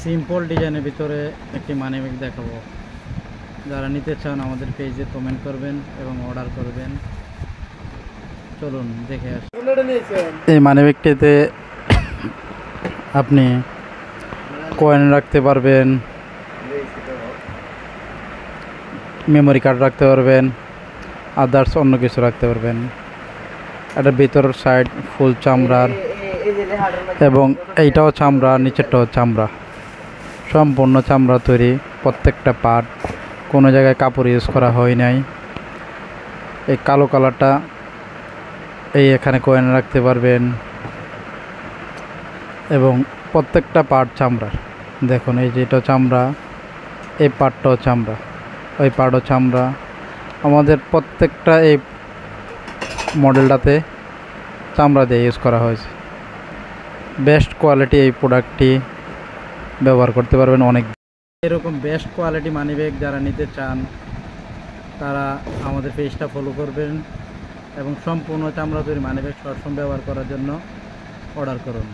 Simple ডিজাইনের ভিতরে একটি মানি ব্যাগ দেখাবো। যারা নিতে চান আমাদের পেজে কমেন্ট করবেন এবং অর্ডার করবেন। চলুন দেখে আসি। এই মানি ব্যাগটিতে আপনি কয়েন রাখতে পারবেন, মেমোরি কার্ড রাখতে পারবেন, আদার্স অন্য কিছু রাখতে পারবেন। এটা ভিতর সাইড ফুল চামড়ার এবং এইটাও চামড়া, নিচেরটাও চামড়া, সম্পূর্ণ চামড়া তৈরি। প্রত্যেকটা পার্ট, কোনো জায়গায় কাপড় ইউজ করা হয় নাই। এই কালো কালারটা এই এখানে কয়েন রাখতে পারবেন এবং প্রত্যেকটা পার্ট চামড়ার। দেখুন এই যে এটা চামড়া, এই পার্টটাও চামড়া, ওই পার্টও চামড়া। আমাদের প্রত্যেকটা এই মডেলটাতে চামড়া দিয়ে ইউজ করা হয়েছে। বেস্ট কোয়ালিটি এই প্রোডাক্টটি ব্যবহার করতে পারবেন অনেক। এরকম বেস্ট কোয়ালিটি মানি ব্যাগ যারা নিতে চান তারা আমাদের পেজটা ফলো করবেন এবং সম্পূর্ণ চামড়া তৈরি মানি ব্যাগ সবসময় ব্যবহার করার জন্য অর্ডার করুন।